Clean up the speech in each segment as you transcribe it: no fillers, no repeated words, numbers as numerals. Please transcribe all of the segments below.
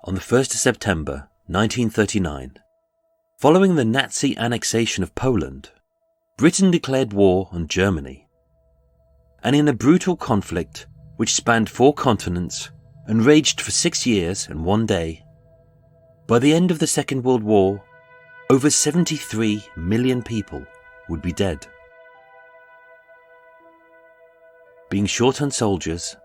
on the 1st of September 1939. Following the Nazi annexation of Poland, Britain declared war on Germany. And in a brutal conflict which spanned 4 continents and raged for 6 years and 1 day, by the end of the Second World War, over 73 million people would be dead. Being short on soldiers,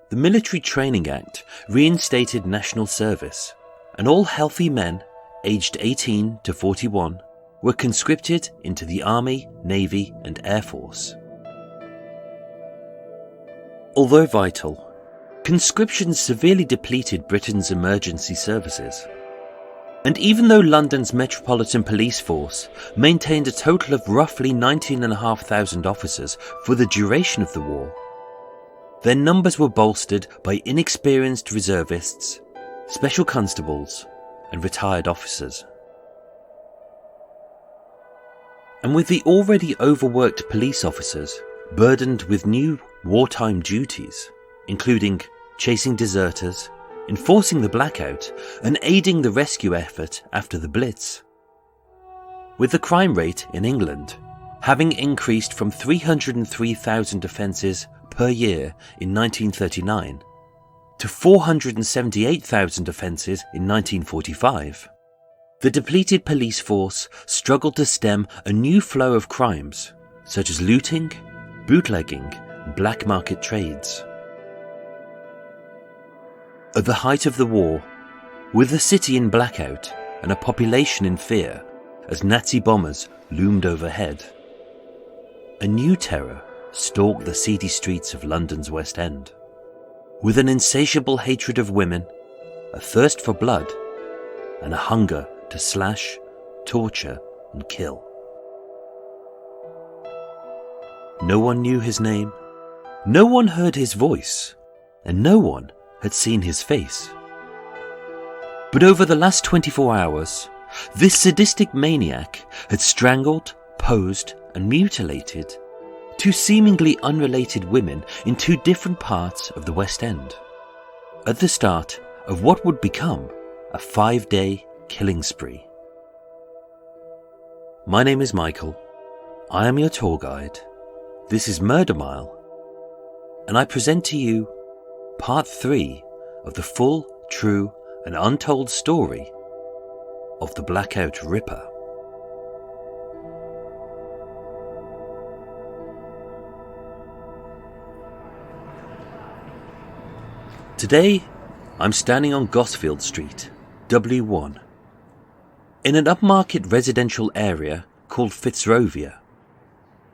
the Military Training Act reinstated national service, and all healthy men aged 18 to 41 were conscripted into the Army, Navy and Air Force. Although vital, conscription severely depleted Britain's emergency services. And even though London's Metropolitan Police Force maintained a total of roughly 19,500 officers for the duration of the war, their numbers were bolstered by inexperienced reservists, special constables, and retired officers. And with the already overworked police officers burdened with new wartime duties, including chasing deserters, enforcing the blackout, and aiding the rescue effort after the Blitz. With the crime rate in England having increased from 303,000 offences per year in 1939 to 478,000 offences in 1945, the depleted police force struggled to stem a new flow of crimes such as looting, bootlegging, and black market trades. At the height of the war, with the city in blackout and a population in fear as Nazi bombers loomed overhead, a new terror stalked the seedy streets of London's West End. With an insatiable hatred of women, a thirst for blood, and a hunger to slash, torture, and kill. No one knew his name, no one heard his voice, and no one had seen his face. But over the last 24 hours, this sadistic maniac had strangled, posed, and mutilated 2 seemingly unrelated women in 2 different parts of the West End, at the start of what would become a 5-day killing spree. My name is Michael. I am your tour guide. This is Murder Mile, and I present to you Part 3 of the full, true, and untold story of the Blackout Ripper. Today, I'm standing on Gosfield Street, W1, in an upmarket residential area called Fitzrovia,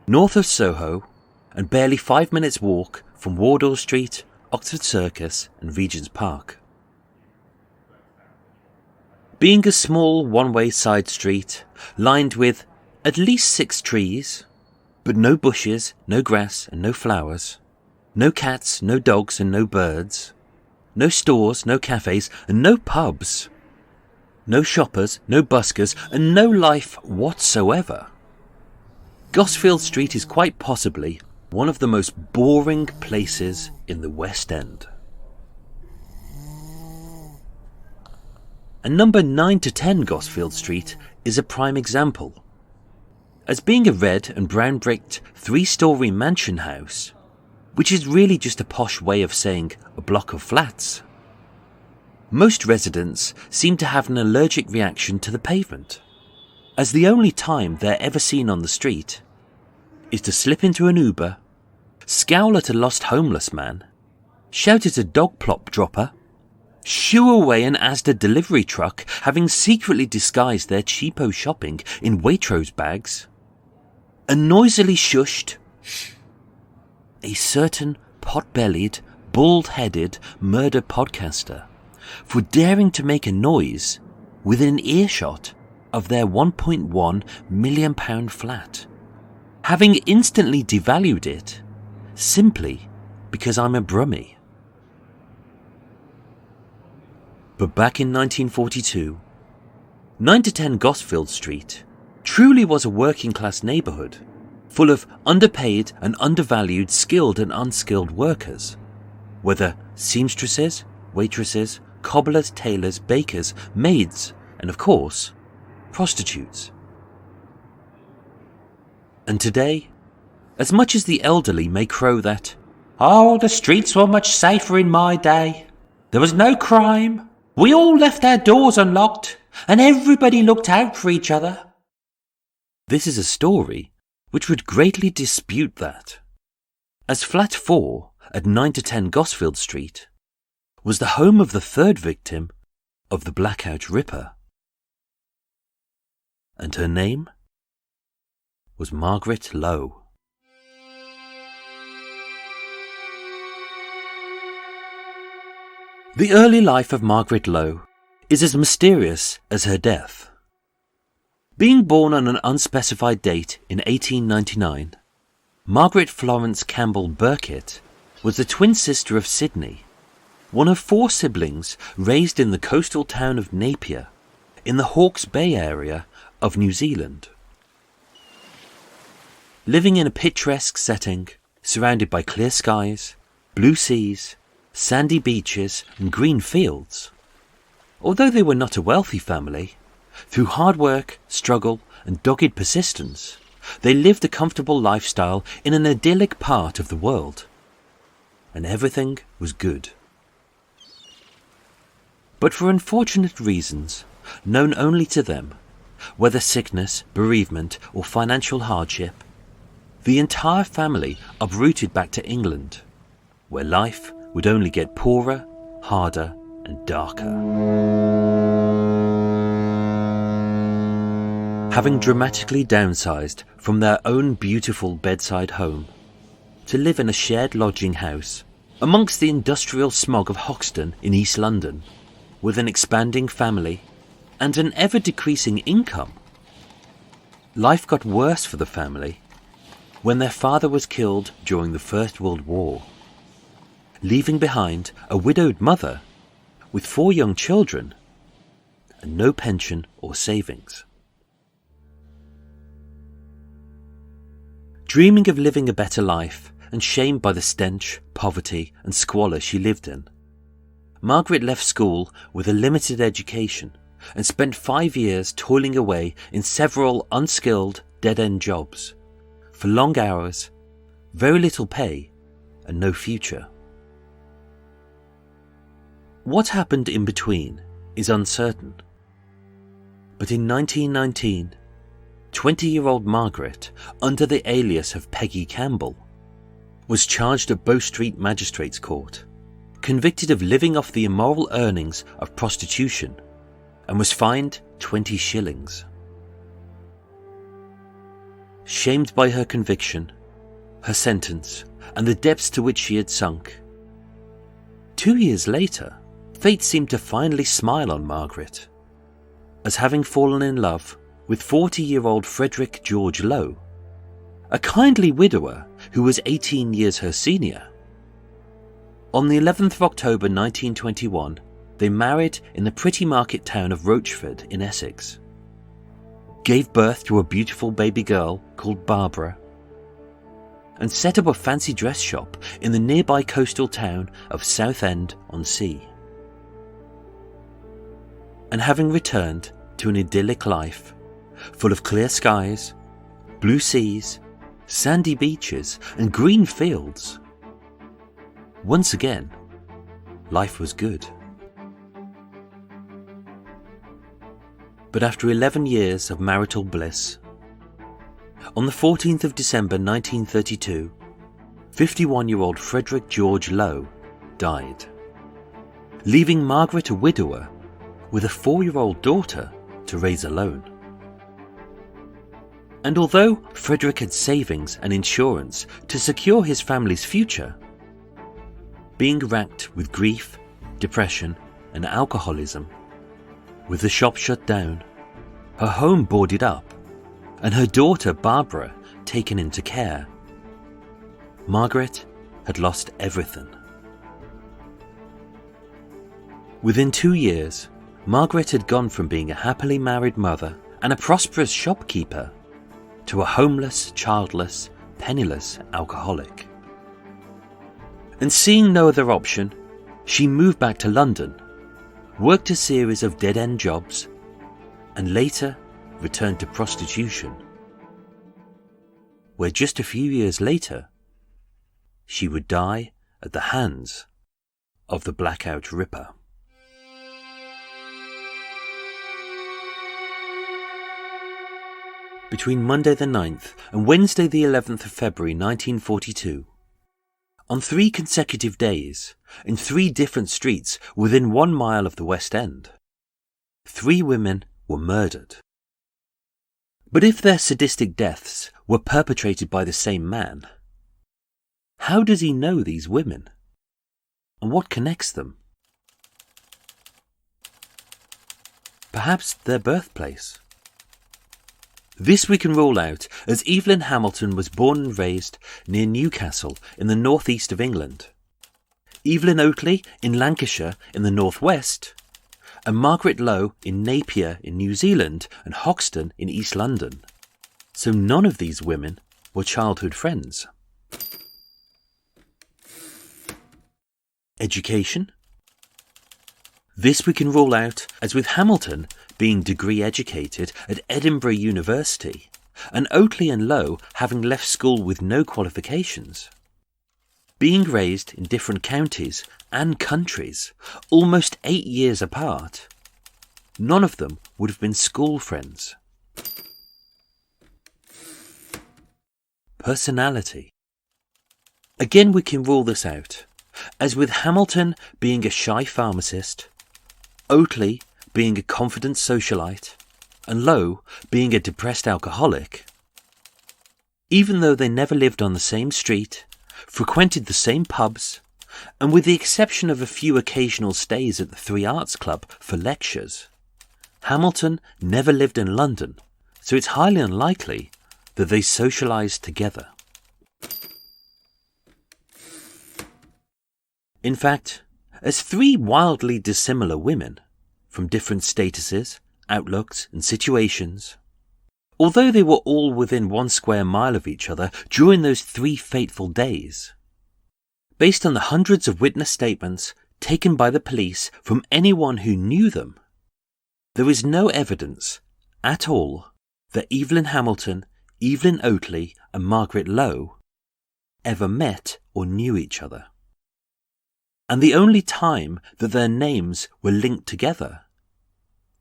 north of Soho and barely 5 minutes walk from Wardour Street, Oxford Circus and Regent's Park. Being a small one-way side street lined with at least 6 trees, but no bushes, no grass and no flowers, no cats, no dogs and no birds, no stores, no cafes, and no pubs. No shoppers, no buskers, and no life whatsoever. Gosfield Street is quite possibly one of the most boring places in the West End. And number 9 to 10 Gosfield Street is a prime example. As being a red and brown bricked 3-storey mansion house, which is really just a posh way of saying a block of flats. Most residents seem to have an allergic reaction to the pavement, as the only time they're ever seen on the street is to slip into an Uber, scowl at a lost homeless man, shout at a dog plop dropper, shoo away an Asda delivery truck having secretly disguised their cheapo shopping in Waitrose bags, and noisily shushed a certain pot-bellied, bald-headed murder podcaster for daring to make a noise within earshot of their £1.1 million flat, having instantly devalued it simply because I'm a brummie. But back in 1942, 9 to 10 Gosfield Street truly was a working-class neighbourhood, full of underpaid and undervalued skilled and unskilled workers, whether seamstresses, waitresses, cobblers, tailors, bakers, maids, and of course, prostitutes. And today, as much as the elderly may crow that, "Oh, the streets were much safer in my day. There was no crime. We all left our doors unlocked, and everybody looked out for each other," this is a story which would greatly dispute that, as Flat 4 at 9 to 10 Gosfield Street was the home of the third victim of the Blackout Ripper. And her name was Margaret Lowe. The early life of Margaret Lowe is as mysterious as her death. Being born on an unspecified date in 1899, Margaret Florence Campbell Burkitt was the twin sister of Sydney, one of 4 siblings raised in the coastal town of Napier in the Hawke's Bay area of New Zealand. Living in a picturesque setting, surrounded by clear skies, blue seas, sandy beaches and green fields. Although they were not a wealthy family, through hard work, struggle and dogged persistence, they lived a comfortable lifestyle in an idyllic part of the world. And everything was good. But for unfortunate reasons, known only to them, whether sickness, bereavement or financial hardship, the entire family uprooted back to England, where life would only get poorer, harder and darker. Having dramatically downsized from their own beautiful bedside home to live in a shared lodging house amongst the industrial smog of Hoxton in East London, with an expanding family and an ever-decreasing income, life got worse for the family when their father was killed during the First World War, leaving behind a widowed mother with 4 young children and no pension or savings. Dreaming of living a better life and shamed by the stench, poverty and squalor she lived in, Margaret left school with a limited education and spent 5 years toiling away in several unskilled, dead-end jobs, for long hours, very little pay and no future. What happened in between is uncertain, but in 1919, 20-year-old Margaret, under the alias of Peggy Campbell, was charged at Bow Street Magistrates Court, convicted of living off the immoral earnings of prostitution, and was fined 20 shillings. Shamed by her conviction, her sentence, and the depths to which she had sunk, 2 years later, fate seemed to finally smile on Margaret, as having fallen in love with 40-year-old Frederick George Lowe, a kindly widower who was 18 years her senior. On the 11th of October 1921, they married in the pretty market town of Rochford in Essex, gave birth to a beautiful baby girl called Barbara, and set up a fancy dress shop in the nearby coastal town of Southend-on-Sea. And having returned to an idyllic life, full of clear skies, blue seas, sandy beaches and green fields, once again, life was good. But after 11 years of marital bliss, on the 14th of December 1932, 51-year-old Frederick George Lowe died, leaving Margaret a widower with a 4-year-old daughter to raise alone. And although Frederick had savings and insurance to secure his family's future, being racked with grief, depression and alcoholism, with the shop shut down, her home boarded up, and her daughter Barbara taken into care, Margaret had lost everything. Within 2 years, Margaret had gone from being a happily married mother and a prosperous shopkeeper to a homeless, childless, penniless alcoholic. And seeing no other option, she moved back to London, worked a series of dead-end jobs, and later returned to prostitution, where just a few years later, she would die at the hands of the Blackout Ripper. Between Monday the 9th and Wednesday the 11th of February 1942, on 3 consecutive days, in 3 different streets within 1 mile of the West End, 3 women were murdered. But if their sadistic deaths were perpetrated by the same man, how does he know these women? And what connects them? Perhaps their birthplace. This we can rule out, as Evelyn Hamilton was born and raised near Newcastle in the northeast of England, Evelyn Oatley in Lancashire in the northwest, and Margaret Lowe in Napier in New Zealand and Hoxton in East London. So none of these women were childhood friends. Education? This we can rule out, as with Hamilton being degree educated at Edinburgh University, and Oatley and Lowe having left school with no qualifications. Being raised in different counties and countries, almost 8 years apart, none of them would have been school friends. Personality. Again we can rule this out, as with Hamilton being a shy pharmacist, Oatley being a confident socialite, and Lowe being a depressed alcoholic. Even though they never lived on the same street, frequented the same pubs, and with the exception of a few occasional stays at the Three Arts Club for lectures, Hamilton never lived in London, so it's highly unlikely that they socialised together. In fact, as 3 wildly dissimilar women, from different statuses, outlooks and situations, although they were all within 1 square mile of each other during those 3 fateful days, based on the hundreds of witness statements taken by the police from anyone who knew them, there is no evidence at all that Evelyn Hamilton, Evelyn Oatley and Margaret Lowe ever met or knew each other. And the only time that their names were linked together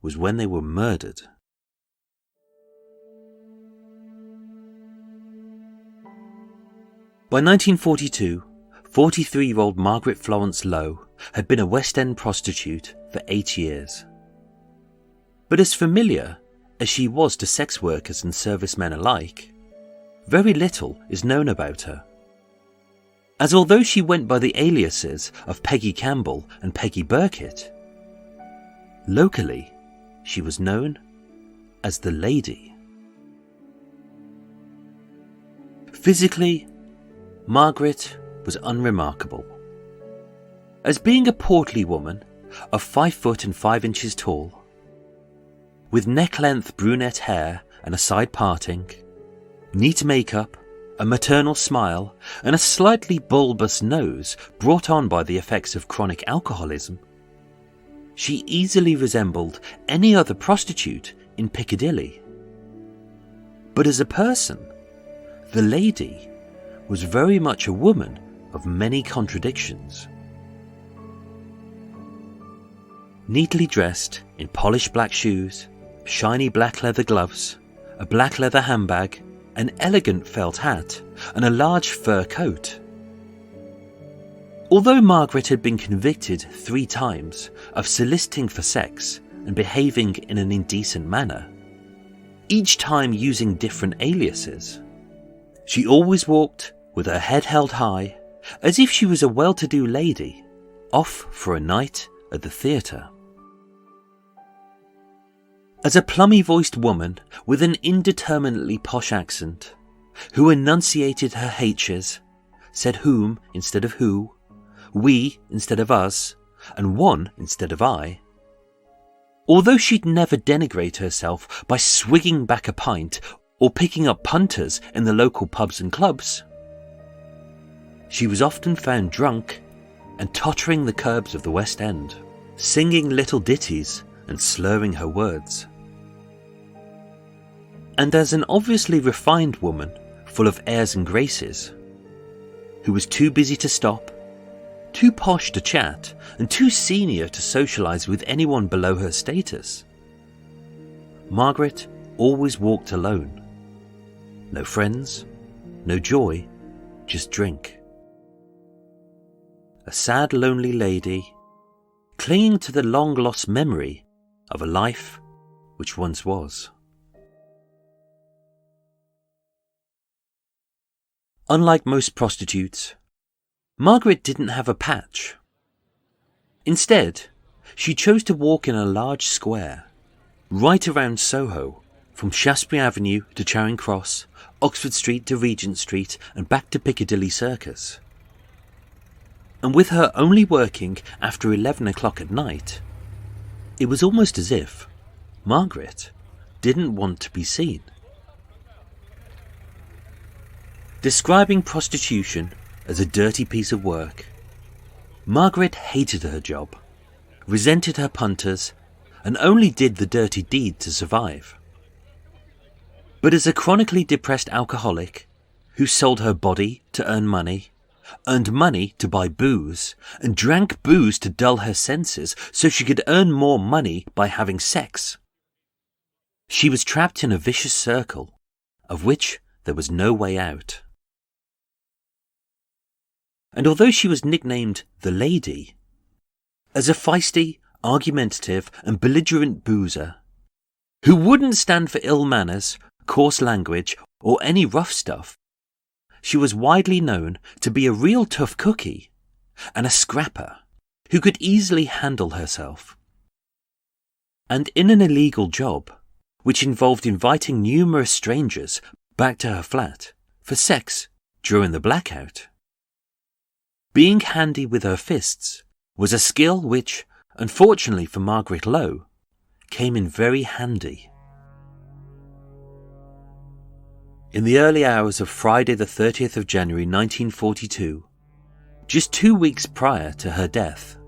was when they were murdered. By 1942, 43-year-old Margaret Florence Lowe had been a West End prostitute for 8 years. But as familiar as she was to sex workers and servicemen alike, very little is known about her. As although she went by the aliases of Peggy Campbell and Peggy Burkitt, locally she was known as the Lady. Physically, Margaret was unremarkable. As being a portly woman of 5 foot and 5 inches tall, with neck-length brunette hair and a side parting, neat makeup, a maternal smile, and a slightly bulbous nose brought on by the effects of chronic alcoholism, she easily resembled any other prostitute in Piccadilly. But as a person, the Lady was very much a woman of many contradictions. Neatly dressed in polished black shoes, shiny black leather gloves, a black leather handbag, an elegant felt hat, and a large fur coat. Although Margaret had been convicted 3 times of soliciting for sex and behaving in an indecent manner, each time using different aliases, she always walked with her head held high, as if she was a well-to-do lady, off for a night at the theatre. As a plummy-voiced woman with an indeterminately posh accent, who enunciated her H's, said whom instead of who, we instead of us, and one instead of I. Although she'd never denigrate herself by swigging back a pint or picking up punters in the local pubs and clubs, she was often found drunk and tottering the curbs of the West End. singing little ditties and slurring her words. And as an obviously refined woman, full of airs and graces, who was too busy to stop, too posh to chat, and too senior to socialise with anyone below her status, Margaret always walked alone. No friends, no joy, just drink. A sad, lonely lady, clinging to the long-lost memory of a life which once was. Unlike most prostitutes, Margaret didn't have a patch. Instead, she chose to walk in a large square, right around Soho, from Shaftesbury Avenue to Charing Cross, Oxford Street to Regent Street, and back to Piccadilly Circus. And with her only working after 11 o'clock at night, it was almost as if Margaret didn't want to be seen. Describing prostitution as a dirty piece of work, Margaret hated her job, resented her punters, and only did the dirty deed to survive. But as a chronically depressed alcoholic who sold her body to earn money, earned money to buy booze, and drank booze to dull her senses so she could earn more money by having sex, she was trapped in a vicious circle of which there was no way out. And although she was nicknamed the Lady, as a feisty, argumentative and belligerent boozer, who wouldn't stand for ill manners, coarse language, or any rough stuff, she was widely known to be a real tough cookie and a scrapper who could easily handle herself. And in an illegal job, which involved inviting numerous strangers back to her flat for sex during the blackout, being handy with her fists was a skill which, unfortunately for Margaret Lowe, came in very handy. In the early hours of Friday the 30th of January 1942, just 2 weeks prior to her death,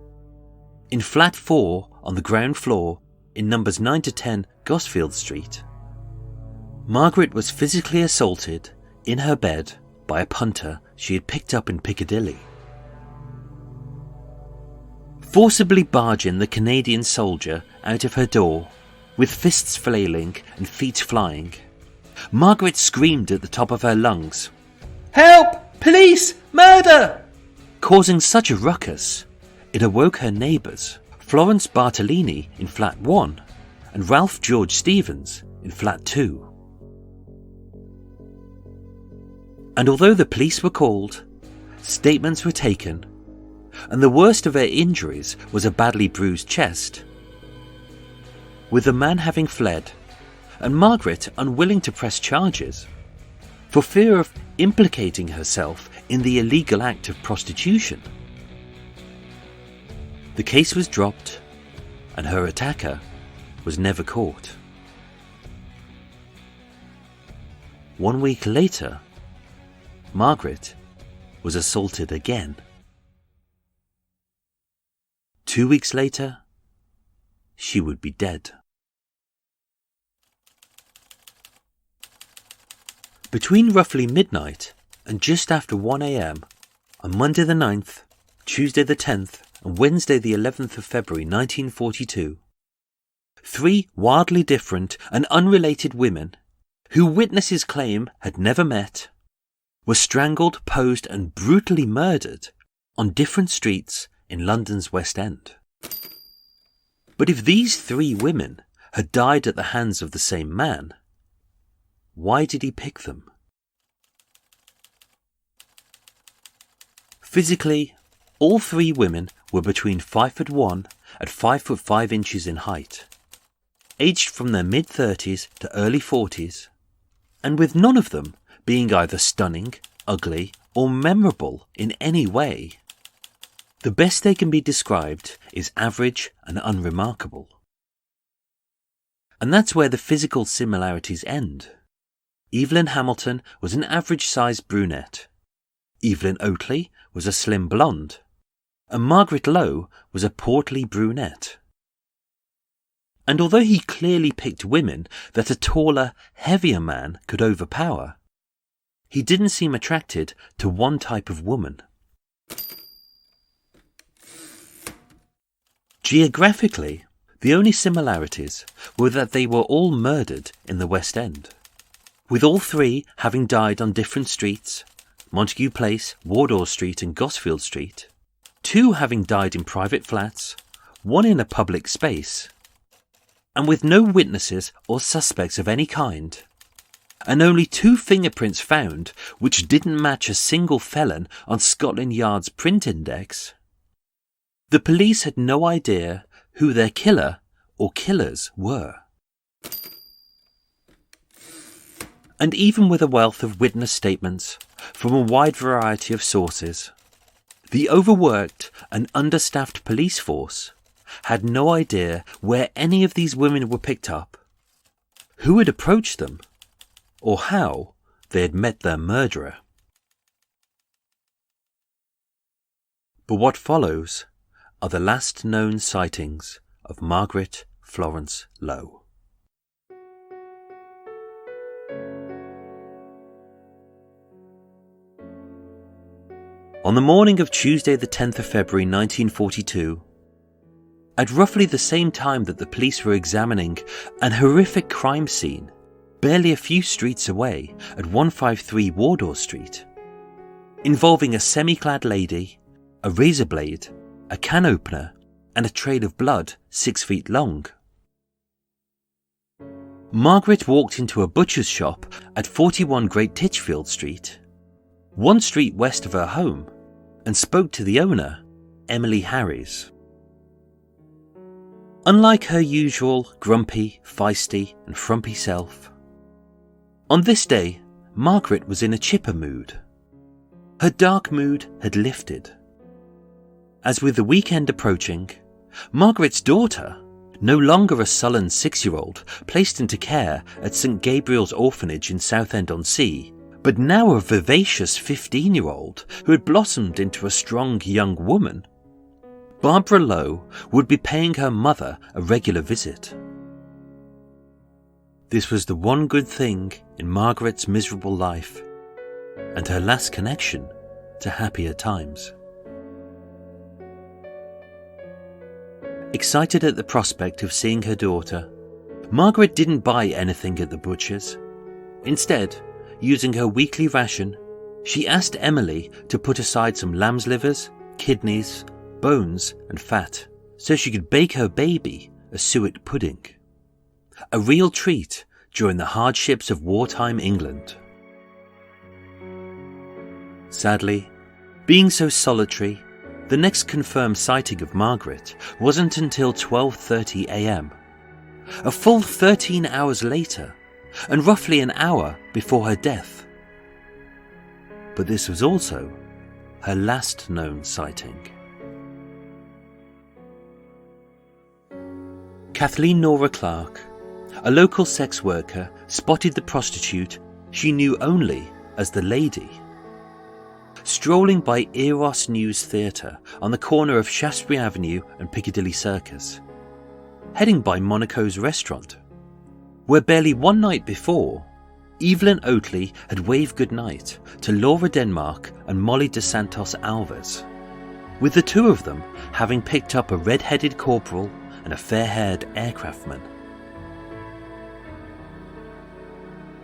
in flat 4 on the ground floor in numbers 9 to 10 Gosfield Street, Margaret was physically assaulted in her bed by a punter she had picked up in Piccadilly. Forcibly barging the Canadian soldier out of her door, with fists flailing and feet flying, Margaret screamed at the top of her lungs, "Help! Police! Murder!" causing such a ruckus, it awoke her neighbours, Florence Bartolini in flat 1 and Ralph George Stevens in flat 2. And although the police were called, statements were taken, and the worst of her injuries was a badly bruised chest, with the man having fled, and Margaret unwilling to press charges, for fear of implicating herself in the illegal act of prostitution, the case was dropped, and her attacker was never caught. 1 week later, Margaret was assaulted again. 2 weeks later, she would be dead. Between roughly midnight and just after 1 a.m. on Monday the 9th, Tuesday the 10th and Wednesday the 11th of February 1942, 3 wildly different and unrelated women, who witnesses claim had never met, were strangled, posed and brutally murdered on different streets in London's West End. But if these 3 women had died at the hands of the same man, why did he pick them? Physically, all 3 women were between 5'1" and 5'5" in height, aged from their mid-30s to early 40s, and with none of them being either stunning, ugly, or memorable in any way. The best they can be described is average and unremarkable. And that's where the physical similarities end. Evelyn Hamilton was an average-sized brunette. Evelyn Oatley was a slim blonde. and Margaret Lowe was a portly brunette. And although he clearly picked women that a taller, heavier man could overpower, he didn't seem attracted to one type of woman. Geographically, the only similarities were that they were all murdered in the West End, with all three having died on different streets, Montague Place, Wardour Street and Gosfield Street, two having died in private flats, one in a public space, and with no witnesses or suspects of any kind, and only 2 fingerprints found which didn't match a single felon on Scotland Yard's print index. The police had no idea who their killer or killers were. And even with a wealth of witness statements from a wide variety of sources, the overworked and understaffed police force had no idea where any of these women were picked up, who had approached them, or how they had met their murderer. But what follows are the last known sightings of Margaret Florence Lowe. On the morning of Tuesday the 10th of February 1942, at roughly the same time that the police were examining an horrific crime scene barely a few streets away at 153 Wardour Street, involving a semi-clad lady, a razor blade, a can opener and a trail of blood 6 feet long, Margaret walked into a butcher's shop at 41 Great Titchfield Street, 1 street west of her home, and spoke to the owner, Emily Harries. Unlike her usual grumpy, feisty and frumpy self, on this day Margaret was in a chipper mood. Her dark mood had lifted. As with the weekend approaching, Margaret's daughter, no longer a sullen 6-year-old placed into care at St Gabriel's Orphanage in Southend-on-Sea, but now a vivacious 15-year-old who had blossomed into a strong young woman, Barbara Lowe would be paying her mother a regular visit. This was the one good thing in Margaret's miserable life, and her last connection to happier times. Excited at the prospect of seeing her daughter, Margaret didn't buy anything at the butcher's. Instead, using her weekly ration, she asked Emily to put aside some lamb's livers, kidneys, bones and fat so she could bake her baby a suet pudding. A real treat during the hardships of wartime England. Sadly, being so solitary, the next confirmed sighting of Margaret wasn't until 12:30 a.m, a full 13 hours later, and roughly an hour before her death. But this was also her last known sighting. Kathleen Nora Clark, a local sex worker, spotted the prostitute she knew only as the Lady, strolling by Eros News Theatre on the corner of Shaftesbury Avenue and Piccadilly Circus, heading by Monaco's restaurant, where barely one night before, Evelyn Oatley had waved goodnight to Laura Denmark and Molly de Santos Alves, with the two of them having picked up a red-headed corporal and a fair-haired aircraftman.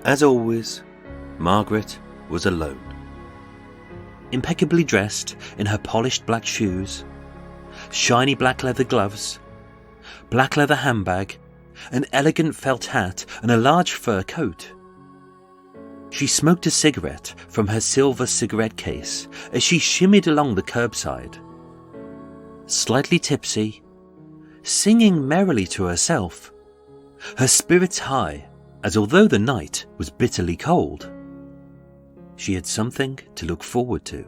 As always, Margaret was alone. Impeccably dressed in her polished black shoes, shiny black leather gloves, black leather handbag, an elegant felt hat and a large fur coat. She smoked a cigarette from her silver cigarette case as she shimmied along the curbside, slightly tipsy, singing merrily to herself, her spirits high, as although the night was bitterly cold, she had something to look forward to.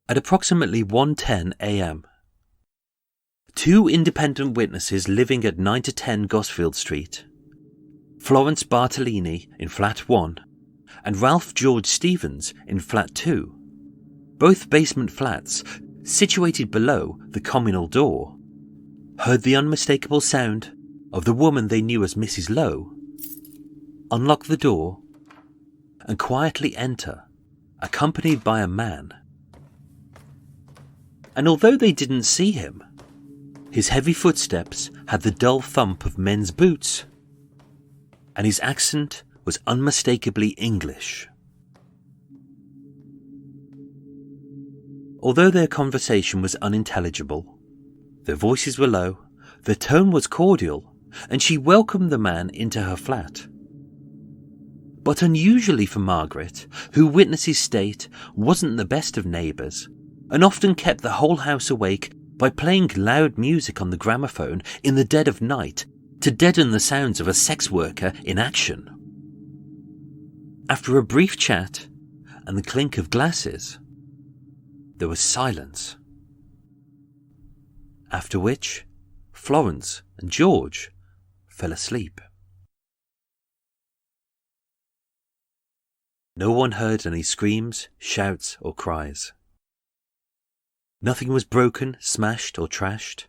At approximately 1:10 a.m, 2 independent witnesses living at 9 to 10 Gosfield Street, Florence Bartolini in flat 1 and Ralph George Stevens in Flat 2, both basement flats situated below the communal door, heard the unmistakable sound of the woman they knew as Mrs. Lowe unlock the door and quietly enter, accompanied by a man. And although they didn't see him, his heavy footsteps had the dull thump of men's boots, and his accent was unmistakably English. Although their conversation was unintelligible, their voices were low, their tone was cordial, and she welcomed the man into her flat. But unusually for Margaret, who witnessed his state, wasn't the best of neighbours, and often kept the whole house awake by playing loud music on the gramophone in the dead of night to deaden the sounds of a sex worker in action. After a brief chat and the clink of glasses, there was silence. After which, Florence and George fell asleep. No one heard any screams, shouts, or cries. Nothing was broken, smashed, or trashed.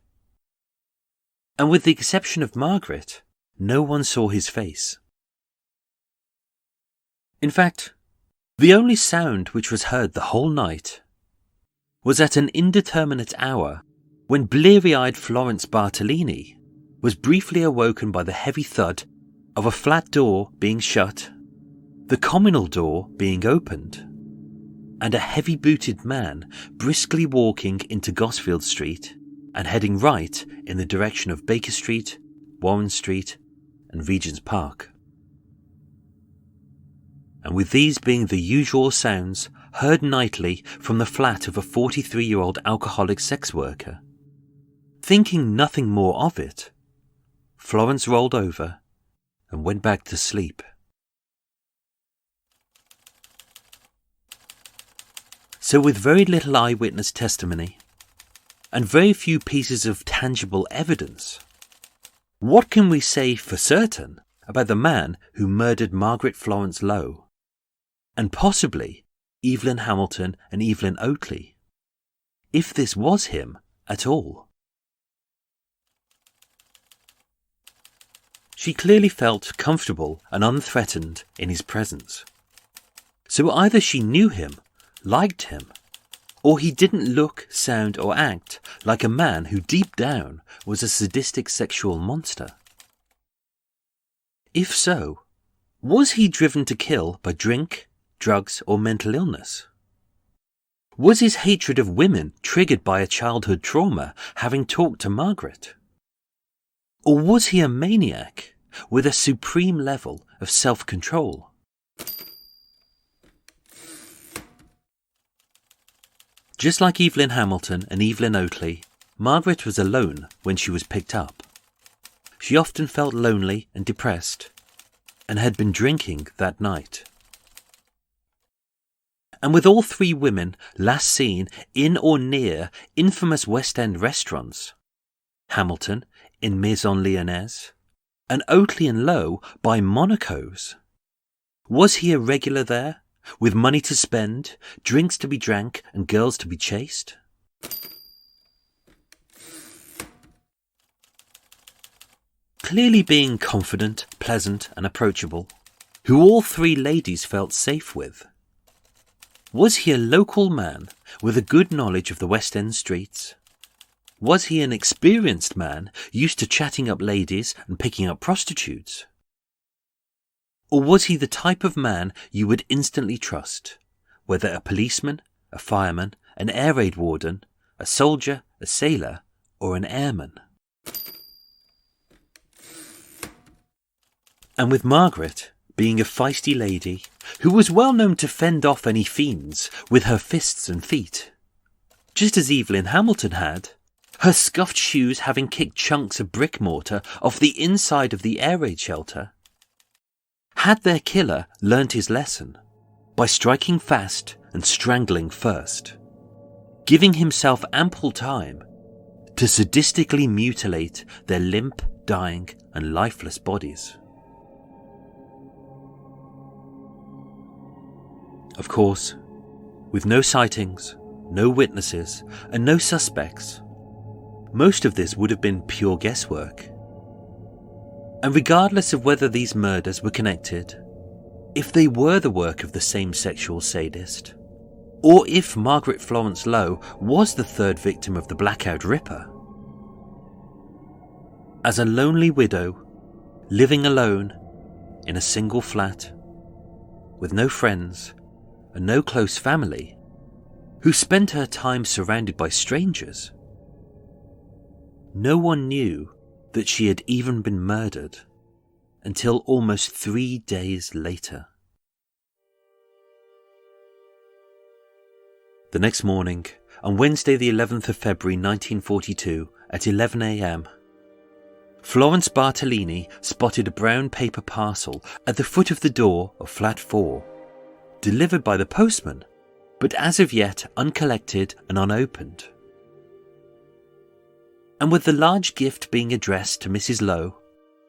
And with the exception of Margaret, no one saw his face. In fact, the only sound which was heard the whole night was at an indeterminate hour when bleary-eyed Florence Bartolini was briefly awoken by the heavy thud of a flat door being shut, the communal door being opened, and a heavy-booted man briskly walking into Gosfield Street and heading right in the direction of Baker Street, Warren Street, and Regent's Park. And with these being the usual sounds heard nightly from the flat of a 43-year-old alcoholic sex worker, thinking nothing more of it, Florence rolled over and went back to sleep. So with very little eyewitness testimony and very few pieces of tangible evidence, what can we say for certain about the man who murdered Margaret Florence Lowe, and possibly Evelyn Hamilton and Evelyn Oatley, if this was him at all? She clearly felt comfortable and unthreatened in his presence. So either she knew him, liked him, or he didn't look, sound, or act like a man who deep down was a sadistic sexual monster. If so, was he driven to kill by drink, drugs, or mental illness? Was his hatred of women triggered by a childhood trauma, having talked to Margaret? Or was he a maniac with a supreme level of self-control? Just like Evelyn Hamilton and Evelyn Oatley, Margaret was alone when she was picked up. She often felt lonely and depressed, and had been drinking that night. And with all three women last seen in or near infamous West End restaurants, Hamilton in Maison Lyonnaise, and Oatley and Lowe by Monaco's, was he a regular there, with money to spend, drinks to be drank, and girls to be chased? Clearly being confident, pleasant, and approachable, who all three ladies felt safe with, was he a local man with a good knowledge of the West End streets? Was he an experienced man used to chatting up ladies and picking up prostitutes? Or was he the type of man you would instantly trust, whether a policeman, a fireman, an air raid warden, a soldier, a sailor, or an airman? And with Margaret being a feisty lady who was well known to fend off any fiends with her fists and feet, just as Evelyn Hamilton had, her scuffed shoes having kicked chunks of brick mortar off the inside of the air raid shelter, had their killer learnt his lesson by striking fast and strangling first, giving himself ample time to sadistically mutilate their limp, dying, and lifeless bodies. Of course, with no sightings, no witnesses, and no suspects, most of this would have been pure guesswork. And regardless of whether these murders were connected, if they were the work of the same sexual sadist, or if Margaret Florence Lowe was the third victim of the Blackout Ripper, as a lonely widow, living alone in a single flat, with no friends and no close family, who spent her time surrounded by strangers, no one knew that she had even been murdered until almost 3 days later. The next morning, on Wednesday the 11th of February 1942 at 11 a.m, Florence Bartolini spotted a brown paper parcel at the foot of the door of flat 4, delivered by the postman, but as of yet uncollected and unopened. And with the large gift being addressed to Mrs. Lowe,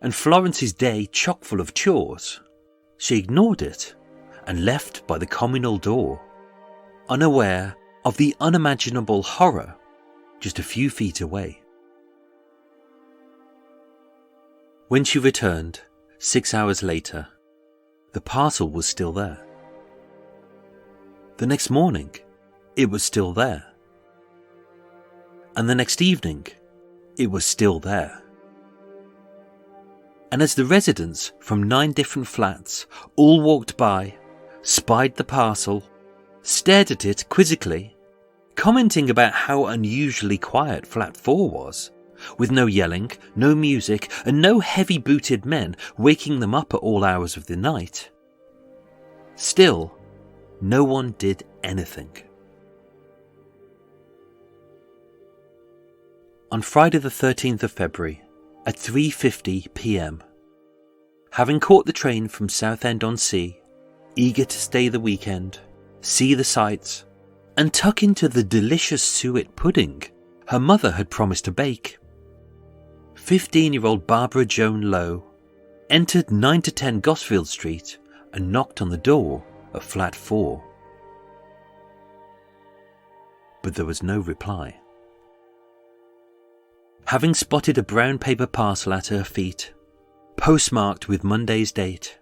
and Florence's day chock full of chores, she ignored it and left by the communal door, unaware of the unimaginable horror just a few feet away. When she returned, 6 hours later, the parcel was still there. The next morning, it was still there. And the next evening, it was still there. And as the residents from 9 different flats all walked by, spied the parcel, stared at it quizzically, commenting about how unusually quiet flat 4 was, with no yelling, no music, and no heavy-booted men waking them up at all hours of the night, still, no one did anything. On Friday the 13th of February, at 3:50 p.m, having caught the train from Southend-on-Sea, eager to stay the weekend, see the sights, and tuck into the delicious suet pudding her mother had promised to bake, 15-year-old Barbara Joan Lowe entered 9 to 10 Gosfield Street and knocked on the door of flat 4. But there was no reply. Having spotted a brown paper parcel at her feet, postmarked with Monday's date,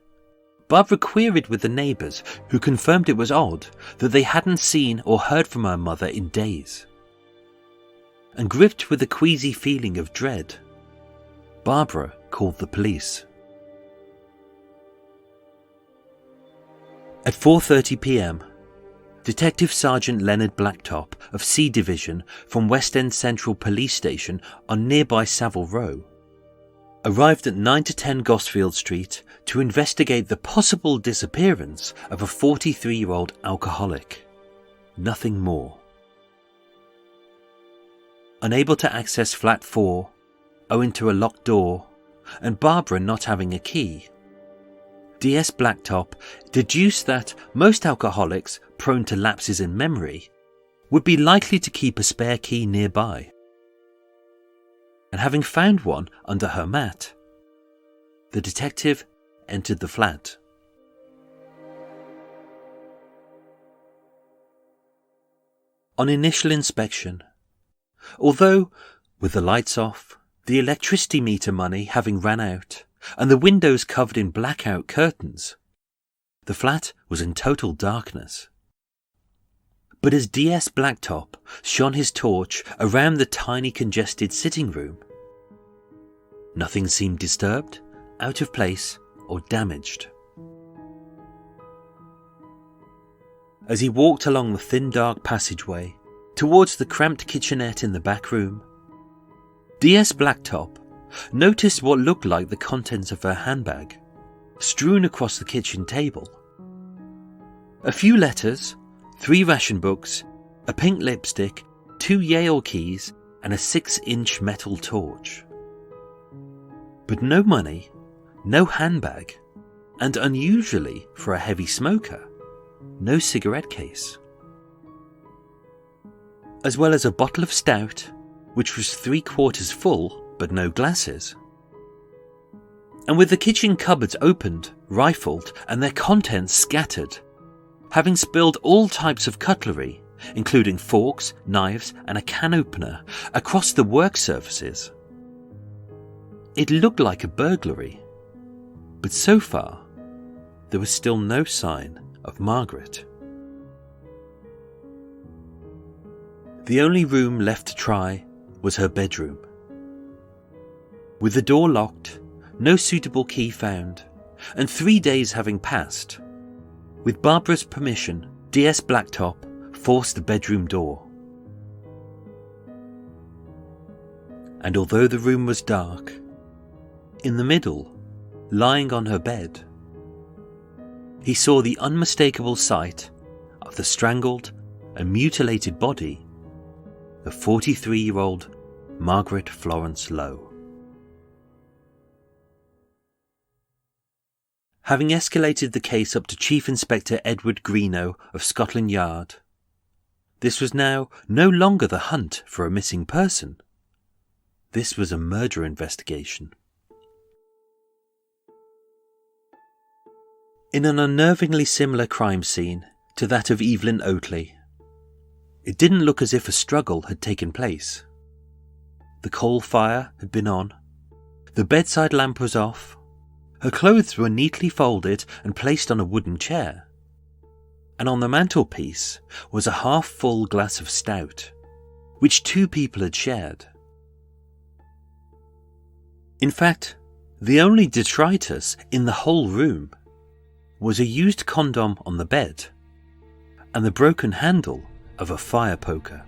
Barbara queried with the neighbours, who confirmed it was odd that they hadn't seen or heard from her mother in days. And gripped with a queasy feeling of dread, Barbara called the police. At 4:30 p.m, Detective Sergeant Leonard Blacktop of C Division from West End Central Police Station on nearby Savile Row arrived at 9 to 10 Gosfield Street to investigate the possible disappearance of a 43-year-old alcoholic. Nothing more. Unable to access flat 4, owing to a locked door, and Barbara not having a key, DS Blacktop deduced that most alcoholics prone to lapses in memory would be likely to keep a spare key nearby. And having found one under her mat, the detective entered the flat. On initial inspection, although with the lights off, the electricity meter money having ran out, and the windows covered in blackout curtains, the flat was in total darkness. But as DS Blacktop shone his torch around the tiny congested sitting room, nothing seemed disturbed, out of place, or damaged. As he walked along the thin dark passageway towards the cramped kitchenette in the back room, DS Blacktop noticed what looked like the contents of her handbag, strewn across the kitchen table. A few letters, 3 ration books, a pink lipstick, 2 Yale keys, and a 6-inch metal torch. But no money, no handbag, and unusually for a heavy smoker, no cigarette case. As well as a bottle of stout, which was 3/4 full, but no glasses. And with the kitchen cupboards opened, rifled, and their contents scattered, having spilled all types of cutlery, including forks, knives and a can opener, across the work surfaces. It looked like a burglary, but so far there was still no sign of Margaret. The only room left to try was her bedroom. With the door locked, no suitable key found, and 3 days having passed, with Barbara's permission, DS Blacktop forced the bedroom door. And although the room was dark, in the middle, lying on her bed, he saw the unmistakable sight of the strangled and mutilated body of 43-year-old Margaret Florence Lowe. Having escalated the case up to Chief Inspector Edward Greenough of Scotland Yard, this was now no longer the hunt for a missing person. This was a murder investigation. In an unnervingly similar crime scene to that of Evelyn Oatley, it didn't look as if a struggle had taken place. The coal fire had been on, the bedside lamp was off, her clothes were neatly folded and placed on a wooden chair, and on the mantelpiece was a half-full glass of stout, which 2 people had shared. In fact, the only detritus in the whole room was a used condom on the bed and the broken handle of a fire poker.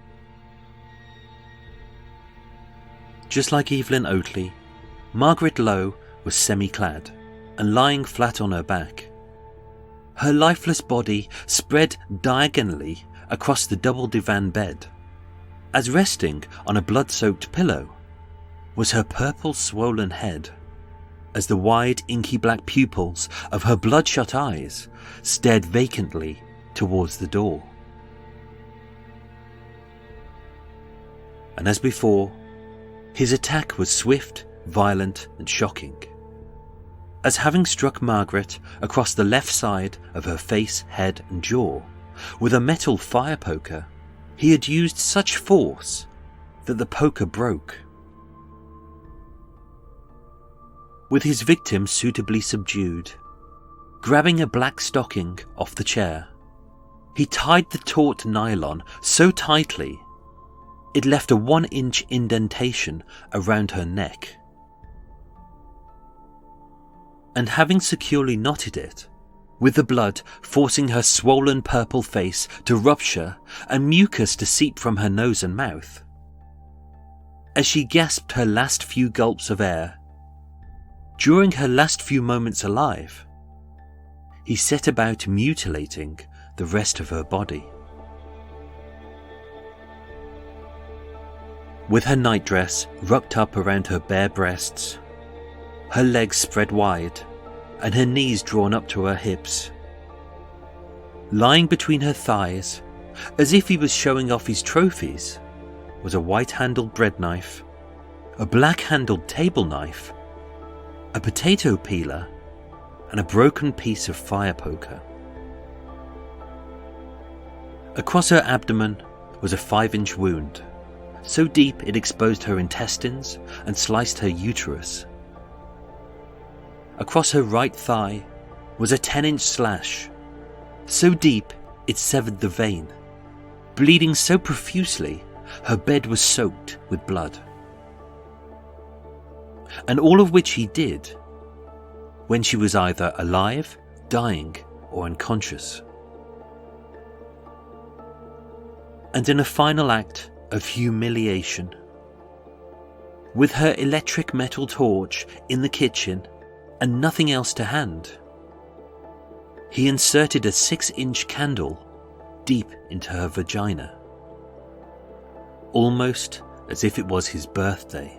Just like Evelyn Oatley, Margaret Lowe was semi-clad and lying flat on her back. Her lifeless body spread diagonally across the double divan bed, as resting on a blood-soaked pillow was her purple swollen head, as the wide inky black pupils of her bloodshot eyes stared vacantly towards the door. And as before, his attack was swift, violent and shocking, as having struck Margaret across the left side of her face, head and jaw with a metal fire poker, he had used such force that the poker broke. With his victim suitably subdued, grabbing a black stocking off the chair, he tied the taut nylon so tightly it left a 1-inch indentation around her neck. And having securely knotted it, with the blood forcing her swollen purple face to rupture and mucus to seep from her nose and mouth, as she gasped her last few gulps of air, during her last few moments alive, he set about mutilating the rest of her body. With her nightdress rucked up around her bare breasts, her legs spread wide and her knees drawn up to her hips, lying between her thighs, as if he was showing off his trophies, was a white-handled bread knife, a black-handled table knife, a potato peeler, and a broken piece of fire poker. Across her abdomen was a 5-inch wound, so deep it exposed her intestines and sliced her uterus. Across her right thigh was a 10-inch slash, so deep it severed the vein, bleeding so profusely her bed was soaked with blood. And all of which he did when she was either alive, dying, or unconscious. And in a final act of humiliation, with her electric metal torch in the kitchen and nothing else to hand, he inserted a 6-inch candle deep into her vagina, almost as if it was his birthday.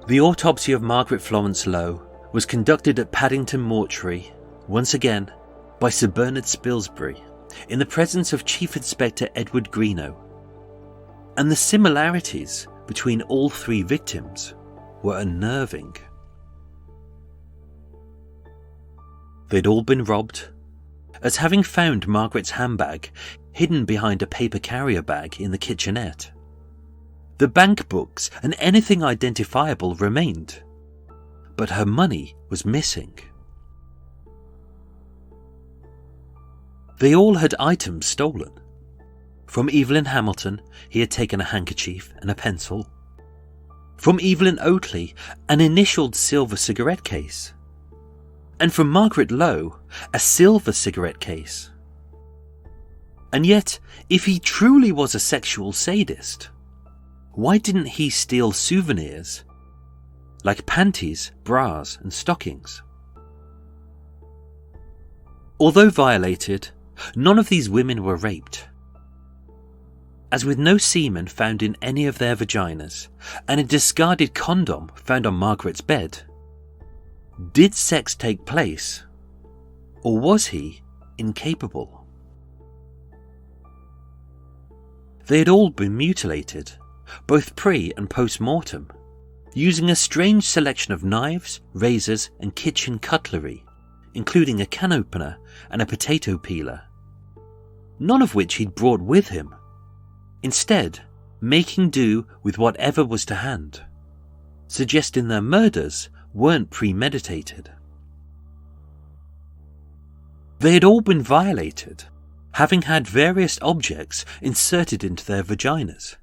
The autopsy of Margaret Florence Lowe was conducted at Paddington Mortuary, once again by Sir Bernard Spilsbury, in the presence of Chief Inspector Edward Greenough, and the similarities between all 3 victims were unnerving. They'd all been robbed, as having found Margaret's handbag hidden behind a paper carrier bag in the kitchenette, the bank books and anything identifiable remained, but her money was missing. They all had items stolen. From Evelyn Hamilton, he had taken a handkerchief and a pencil. From Evelyn Oatley, an initialed silver cigarette case. And from Margaret Lowe, a silver cigarette case. And yet, if he truly was a sexual sadist, why didn't he steal souvenirs like panties, bras and stockings? Although violated, none of these women were raped. As with no semen found in any of their vaginas and a discarded condom found on Margaret's bed, did sex take place, or was he incapable? They had all been mutilated, both pre- and post-mortem, using a strange selection of knives, razors and kitchen cutlery, including a can opener and a potato peeler, none of which he'd brought with him, instead making do with whatever was to hand, suggesting their murders weren't premeditated. They had all been violated, having had various objects inserted into their vaginas,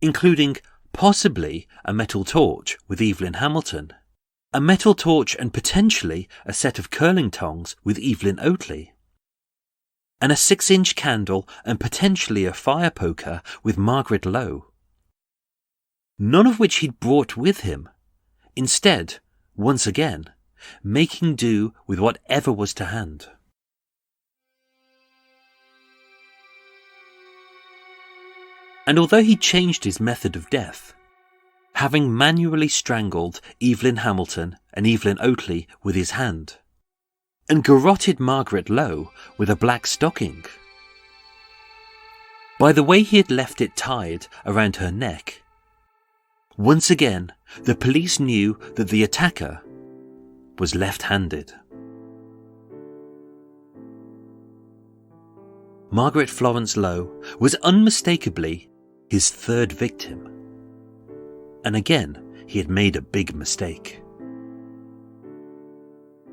including possibly a metal torch with Evelyn Hamilton, a metal torch and potentially a set of curling tongs with Evelyn Oatley, and a 6-inch candle and potentially a fire poker with Margaret Lowe, none of which he'd brought with him, instead, once again, making do with whatever was to hand. And although he changed his method of death, having manually strangled Evelyn Hamilton and Evelyn Oatley with his hand, and garroted Margaret Lowe with a black stocking, by the way he had left it tied around her neck, once again the police knew that the attacker was left-handed. Margaret Florence Lowe was unmistakably his third victim. And again, he had made a big mistake.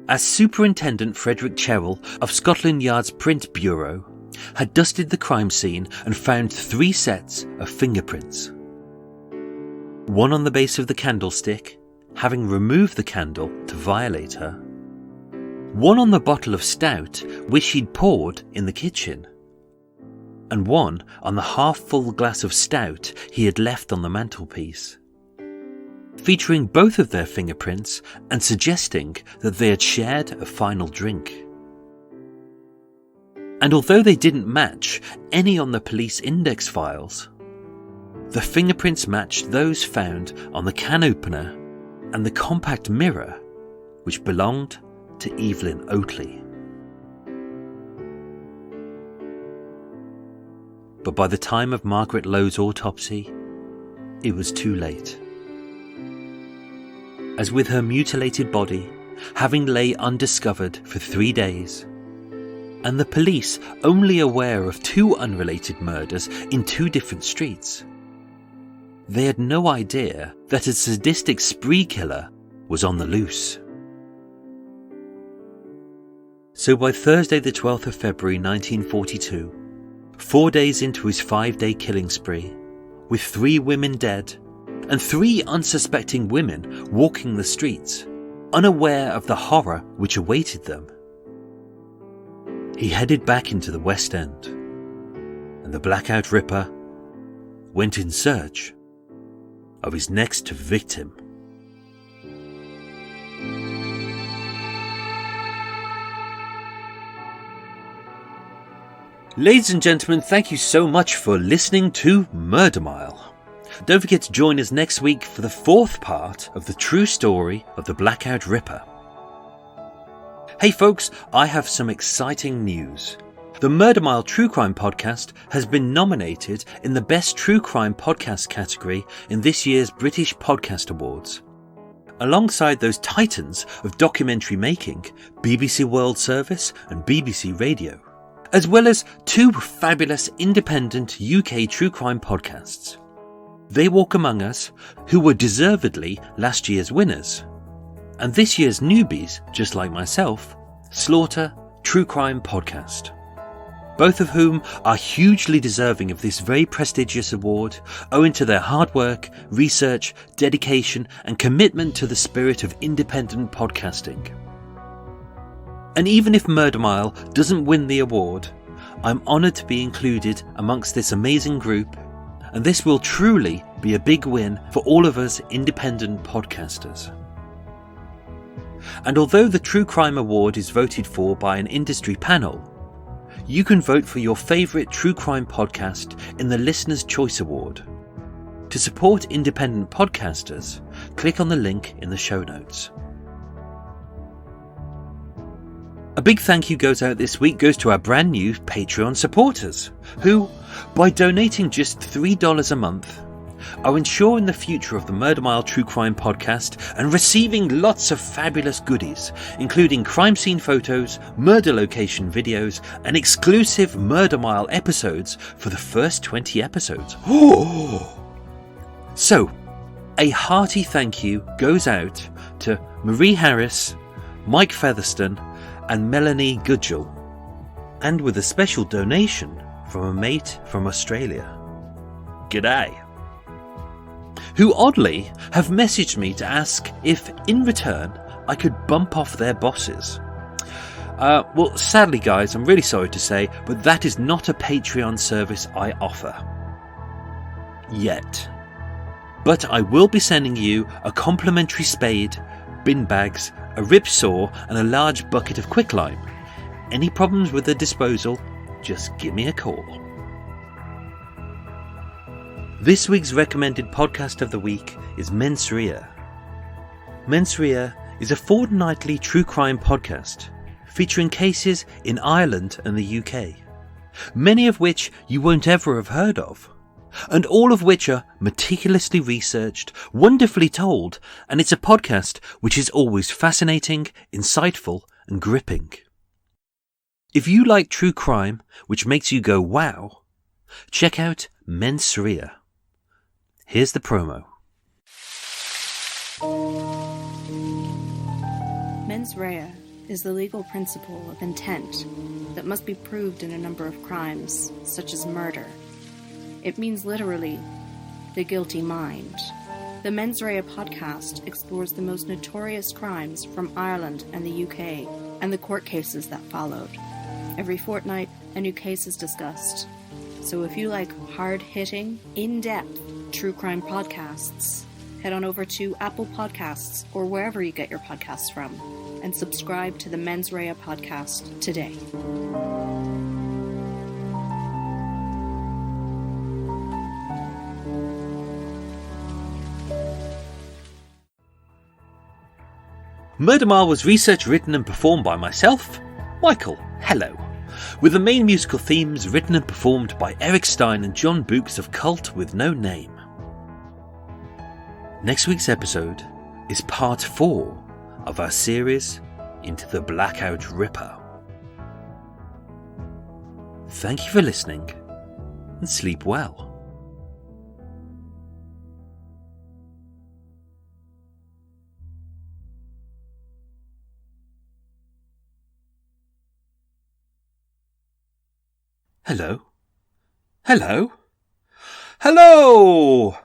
As Superintendent Frederick Cherrell of Scotland Yard's Print Bureau had dusted the crime scene and found 3 sets of fingerprints. One on the base of the candlestick, having removed the candle to violate her. One on the bottle of stout which he'd poured in the kitchen. And one on the half-full glass of stout he had left on the mantelpiece, featuring both of their fingerprints and suggesting that they had shared a final drink. And although they didn't match any on the police index files, the fingerprints matched those found on the can opener and the compact mirror which belonged to Evelyn Oatley. But by the time of Margaret Lowe's autopsy, it was too late. As with her mutilated body, having lay undiscovered for 3 days, and the police only aware of 2 unrelated murders in 2 different streets, they had no idea that a sadistic spree killer was on the loose. So by Thursday the 12th of February 1942, 4 days into his 5-day killing spree, with 3 women dead and 3 unsuspecting women walking the streets, unaware of the horror which awaited them, he headed back into the West End, and the Blackout Ripper went in search of his next victim. Ladies and gentlemen, thank you so much for listening to Murder Mile. Don't forget to join us next week for the 4th part of the true story of the Blackout Ripper. Hey folks, I have some exciting news. The Murder Mile True Crime Podcast has been nominated in the Best True Crime Podcast category in this year's British Podcast Awards. alongside those titans of documentary making, BBC World Service and BBC Radio, as well as 2 fabulous independent UK true crime podcasts. They Walk Among Us, who were deservedly last year's winners, and this year's newbies, just like myself, Slaughter True Crime Podcast. Both of whom are hugely deserving of this very prestigious award, owing to their hard work, research, dedication, and commitment to the spirit of independent podcasting. And even if Murder Mile doesn't win the award, I'm honoured to be included amongst this amazing group, and this will truly be a big win for all of us independent podcasters. And although the True Crime Award is voted for by an industry panel, you can vote for your favourite true crime podcast in the Listener's Choice Award. To support independent podcasters, click on the link in the show notes. A big thank you goes out this week goes to our brand new Patreon supporters, who, by donating just $3 a month, are ensuring the future of the Murder Mile True Crime Podcast and receiving lots of fabulous goodies, including crime scene photos, murder location videos, and exclusive Murder Mile episodes for the first 20 episodes. So, a hearty thank you goes out to Marie Harris, Mike Featherston, and Melanie Gudgel, and with a special donation from a mate from Australia. G'day. Who oddly have messaged me to ask if, in return, I could bump off their bosses. Well, sadly guys, I'm really sorry to say, but that is not a Patreon service I offer. Yet. But I will be sending you a complimentary spade, bin bags, a rip saw and a large bucket of quicklime. Any problems with the disposal, just give me a call. This week's recommended podcast of the week is Mens Rea. Mens Rea is a fortnightly true crime podcast featuring cases in Ireland and the UK, many of which you won't ever have heard of, and all of which are meticulously researched, wonderfully told, and it's a podcast which is always fascinating, insightful, and gripping. If you like true crime, which makes you go wow, check out Mens Rea. Here's the promo. Mens rea is the legal principle of intent that must be proved in a number of crimes, such as murder. It means literally, the guilty mind. The Mens Rea podcast explores the most notorious crimes from Ireland and the UK, and the court cases that followed. Every fortnight, a new case is discussed. So if you like hard-hitting, in-depth true crime podcasts, head on over to Apple Podcasts or wherever you get your podcasts from, and subscribe to the Mens Rea podcast today. Murder Mile was researched, written and performed by myself, Michael, hello, with the main musical themes written and performed by Eric Stein and John Books of Cult with No Name. Next week's episode is part 4 of our series into the Blackout Ripper. Thank you for listening and sleep well. Hello? Hello? Hello!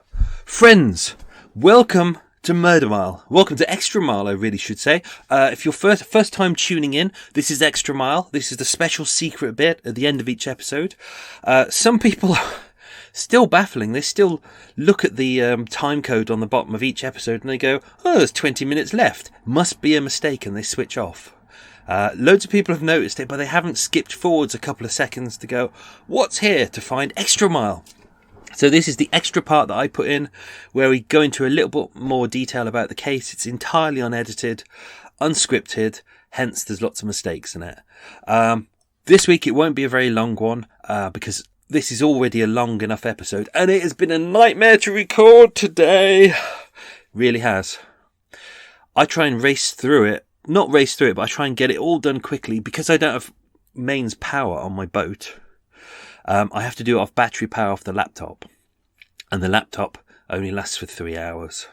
Friends, welcome to Murder Mile. Welcome to Extra Mile, I really should say. If you're first time tuning in, this is Extra Mile. This is the special secret bit at the end of each episode. Some people are still baffling. They still look at the time code on the bottom of each episode and they go, oh, there's 20 minutes left. Must be a mistake, and they switch off. Loads of people have noticed it, but they haven't skipped forwards a couple of seconds to go, what's here, to find Extra Mile. So this is the extra part that I put in, where we go into a little bit more detail about the case. It's entirely unedited, unscripted, hence there's lots of mistakes in it. This week it won't be a very long one, because this is already a long enough episode, and it has been a nightmare to record today. Really has. I try and race through it. Not race through it, but I try and get it all done quickly because I don't have mains power on my boat. I have to do it off battery power off the laptop. And the laptop only lasts for 3 hours.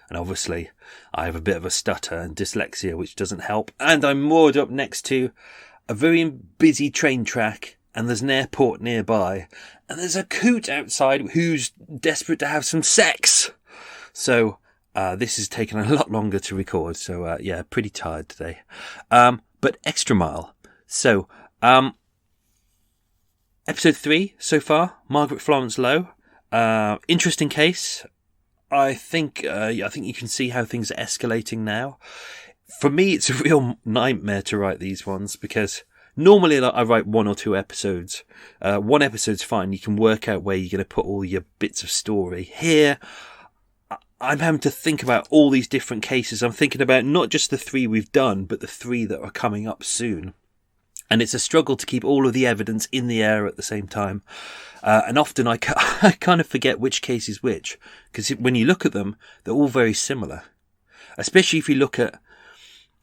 And obviously, I have a bit of a stutter and dyslexia, which doesn't help. And I'm moored up next to a very busy train track. And there's an airport nearby. And there's a coot outside who's desperate to have some sex. So this has taken a lot longer to record. So yeah, pretty tired today. But Extra Mile. So episode 3 so far, Margaret Florence Lowe. Interesting case. I think you can see how things are escalating now. For me, it's a real nightmare to write these ones because normally I write 1 or 2 episodes. 1 episode's fine. You can work out where you're going to put all your bits of story. Here, I'm having to think about all these different cases. I'm thinking about not just the 3 we've done, but the 3 that are coming up soon. And it's a struggle to keep all of the evidence in the air at the same time. And often I kind of forget which case is which. Because when you look at them, they're all very similar. Especially if you look at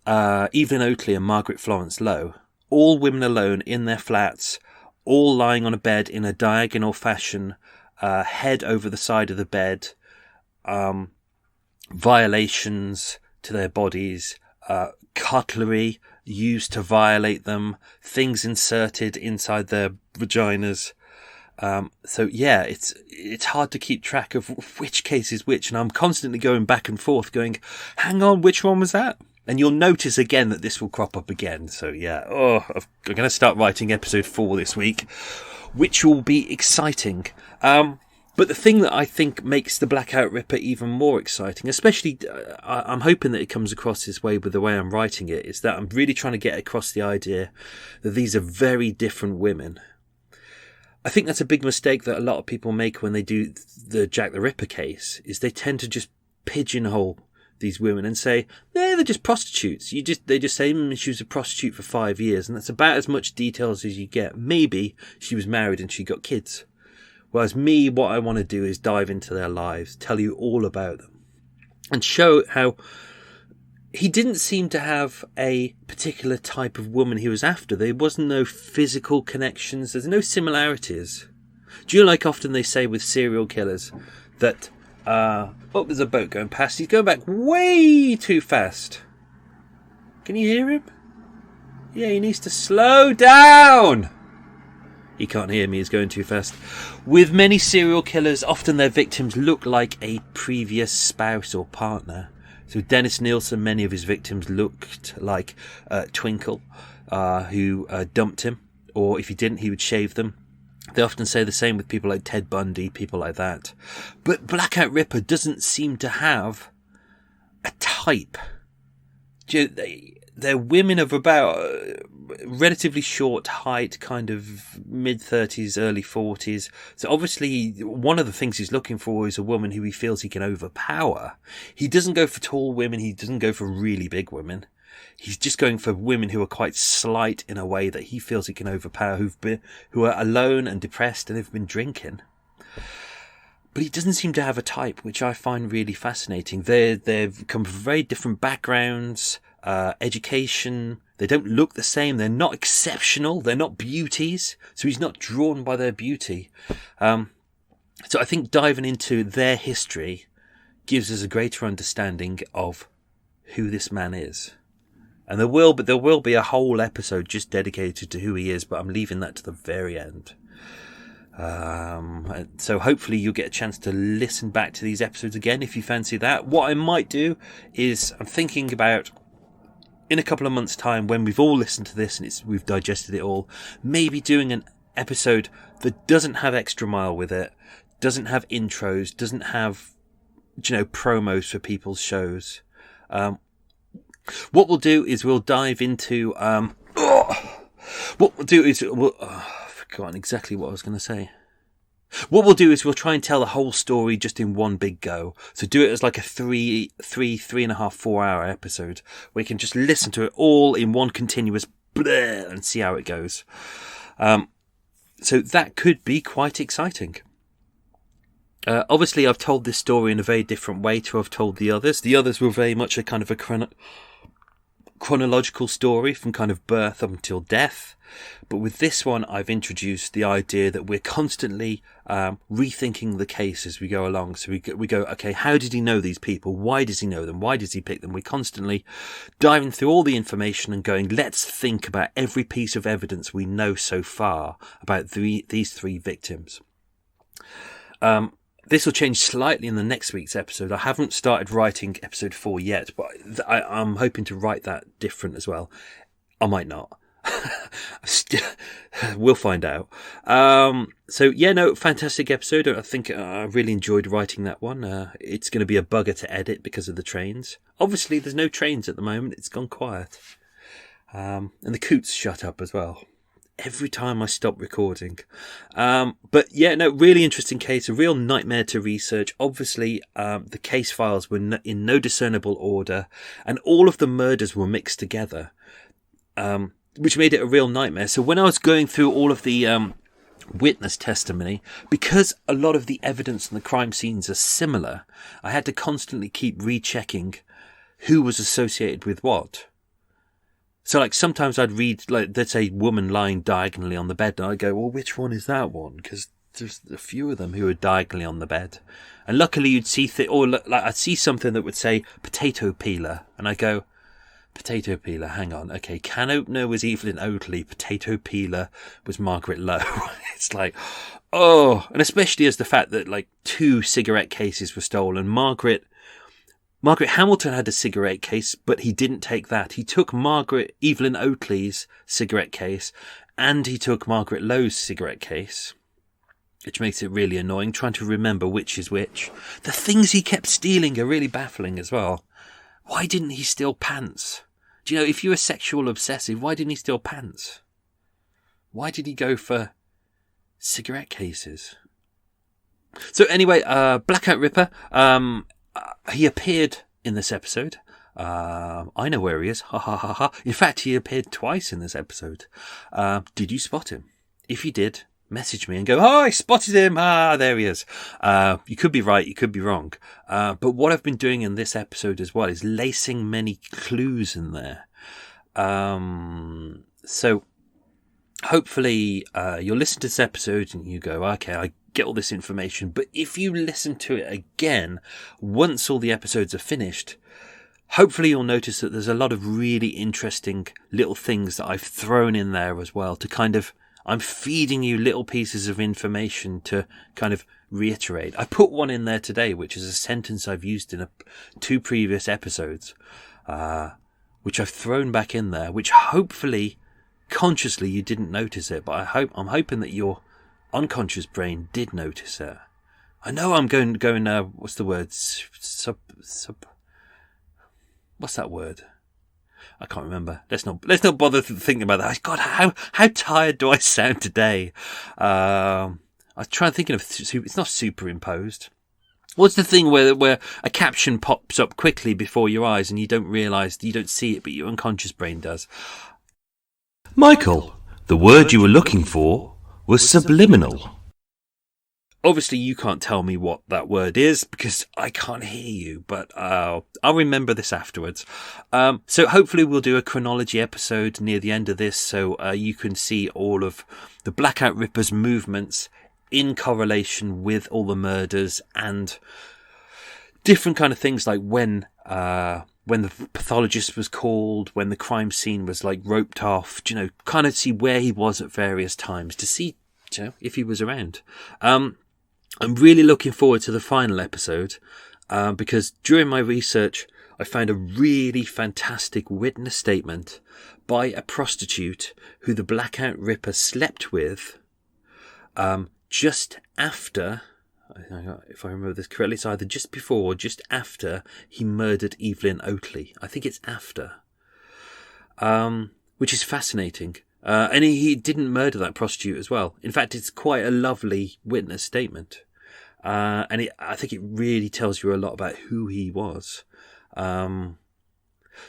Evelyn Oatley and Margaret Florence Lowe. All women alone in their flats, all lying on a bed in a diagonal fashion, head over the side of the bed, violations to their bodies, cutlery used to violate them, things inserted inside their vaginas. So yeah, it's hard to keep track of which case is which, and I'm constantly going back and forth going, hang on, which one was that? And you'll notice again that this will crop up again. So yeah, I'm going to start writing episode 4 this week, which will be exciting. But the thing that I think makes the Blackout Ripper even more exciting, especially I'm hoping that it comes across this way with the way I'm writing it, is that I'm really trying to get across the idea that these are very different women. I think that's a big mistake that a lot of people make when they do the Jack the Ripper case, is they tend to just pigeonhole these women and say, they're just prostitutes. They just say she was a prostitute for 5 years, and that's about as much details as you get. Maybe she was married and she got kids. Whereas me, what I want to do is dive into their lives, tell you all about them, and show how he didn't seem to have a particular type of woman he was after. There wasn't no physical connections. There's no similarities. Do you know, like often they say with serial killers that, there's a boat going past. He's going back way too fast. Can you hear him? Yeah, he needs to slow down. He can't hear me, he's going too fast. With many serial killers, often their victims look like a previous spouse or partner. So Dennis Nielsen, many of his victims looked like Twinkle, who dumped him. Or if he didn't, he would shave them. They often say the same with people like Ted Bundy, people like that. But Blackout Ripper doesn't seem to have a type. They're women of about relatively short height, kind of mid-30s, early 40s. So obviously one of the things he's looking for is a woman who he feels he can overpower. He doesn't go for tall women. He doesn't go for really big women. He's just going for women who are quite slight in a way that he feels he can overpower, who are alone and depressed and have been drinking. But he doesn't seem to have a type, which I find really fascinating. They've come from very different backgrounds, education. They don't look the same. They're not exceptional. They're not beauties. So he's not drawn by their beauty. So I think diving into their history gives us a greater understanding of who this man is. And there will be a whole episode just dedicated to who he is, but I'm leaving that to the very end. So hopefully you'll get a chance to listen back to these episodes again if you fancy that. What I might do is I'm thinking about, in a couple of months' time, when we've all listened to this and we've digested it all, maybe doing an episode that doesn't have Extra Mile with it, doesn't have intros, doesn't have, promos for people's shows. What we'll do is we'll dive into, I've forgotten exactly what I was going to say. What we'll do is we'll try and tell the whole story just in one big go. So do it as like a 3.5, 4 hour episode where you can just listen to it all in one continuous bleh and see how it goes. So that could be quite exciting. Obviously, I've told this story in a very different way to I've told the others. The others were very much a kind of a chronological story from kind of birth up until death. But with this one, I've introduced the idea that we're constantly rethinking the case as we go along. So we go, okay, how did he know these people? Why does he know them? Why does he pick them? We're constantly diving through all the information and going, let's think about every piece of evidence we know so far about these three victims. This will change slightly in the next week's episode. I haven't started writing episode 4 yet, but I'm hoping to write that different as well. I might not. We'll find out. Fantastic episode. I think I really enjoyed writing that one. It's going to be a bugger to edit because of the trains. Obviously, there's no trains at the moment. It's gone quiet. And the coots shut up as well. Every time I stop recording. Really interesting case, a real nightmare to research. Obviously, the case files were in no discernible order, and all of the murders were mixed together, which made it a real nightmare. So when I was going through all of the witness testimony, because a lot of the evidence in the crime scenes are similar, I had to constantly keep rechecking who was associated with what. So, like, sometimes I'd read, like, let's say, woman lying diagonally on the bed, and I'd go, well, which one is that one? Because there's a few of them who are diagonally on the bed. And luckily you'd see, I'd see something that would say potato peeler, and I go, potato peeler, hang on, okay, can opener was Evelyn Oatley, potato peeler was Margaret Lowe. It's like, oh, and especially as the fact that, like, 2 cigarette cases were stolen. Margaret Hamilton had a cigarette case, but he didn't take that. He took Evelyn Oatley's cigarette case, and he took Margaret Lowe's cigarette case, which makes it really annoying, trying to remember which is which. The things he kept stealing are really baffling as well. Why didn't he steal pants? Do you know, if you're a sexual obsessive, why didn't he steal pants? Why did he go for cigarette cases? So anyway, Blackout Ripper, he appeared in this episode. I know where he is. Ha ha ha ha. In fact, he appeared twice in this episode. Did you spot him? If you did, message me and go, oh, I spotted him. Ah, there he is. You could be right. You could be wrong. But what I've been doing in this episode as well is lacing many clues in there. So hopefully, you'll listen to this episode and you go, okay, I get all this information. But if you listen to it again, once all the episodes are finished, hopefully you'll notice that there's a lot of really interesting little things that I've thrown in there as well to kind of, I'm feeding you little pieces of information to kind of reiterate. I put one in there today, which is a sentence I've used in 2 previous episodes, which I've thrown back in there, which hopefully consciously you didn't notice it, but I'm hoping that your unconscious brain did notice it. I know I'm going what's the word? What's that word? I can't remember. Let's not bother thinking about that. God, how tired do I sound today? I was trying thinking of, it's not superimposed. What's the thing where a caption pops up quickly before your eyes and you don't realise, you don't see it, but your unconscious brain does? Michael, the word you were looking for was subliminal. Obviously, you can't tell me what that word is because I can't hear you, but I'll remember this afterwards. So hopefully we'll do a chronology episode near the end of this so you can see all of the Blackout Ripper's movements in correlation with all the murders and different kind of things like when the pathologist was called, when the crime scene was like roped off, kind of see where he was at various times to see, if he was around. I'm really looking forward to the final episode because during my research, I found a really fantastic witness statement by a prostitute who the Blackout Ripper slept with just after, if I remember this correctly, it's either just before or just after he murdered Evelyn Oatley. I think it's after, which is fascinating. And he didn't murder that prostitute as well. In fact, it's quite a lovely witness statement. I think it really tells you a lot about who he was.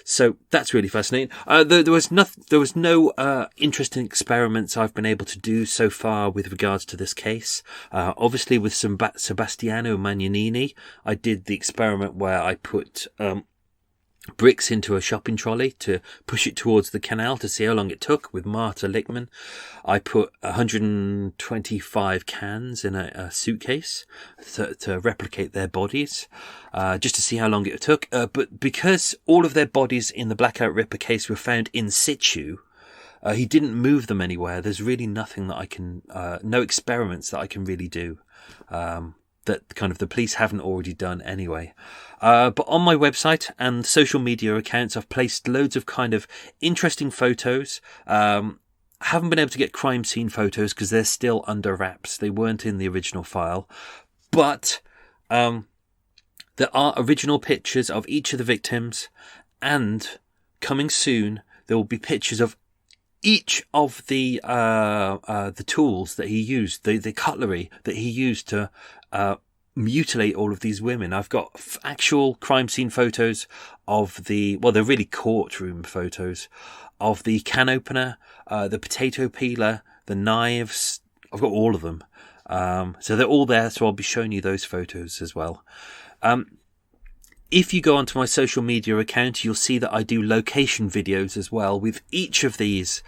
So that's really fascinating. There was no interesting experiments I've been able to do so far with regards to this case. Obviously, with Sebastiano Magnanini, I did the experiment where I put bricks into a shopping trolley to push it towards the canal to see how long it took with Marta Lickman. I put 125 cans in a suitcase to replicate their bodies, just to see how long it took. But because all of their bodies in the Blackout Ripper case were found in situ, he didn't move them anywhere. There's really nothing that I can, no experiments that I can really do. That kind of the police haven't already done anyway. But on my website and social media accounts, I've placed loads of kind of interesting photos. Haven't been able to get crime scene photos because they're still under wraps. They weren't in the original file. But there are original pictures of each of the victims, and coming soon there will be pictures of each of the tools that he used, the cutlery that he used to mutilate all of these women. I've got actual crime scene photos of they're really courtroom photos of the can opener, the potato peeler, the knives. I've got all of them. So they're all there, so I'll be showing you those photos as well. If you go onto my social media account, you'll see that I do location videos as well with each of these,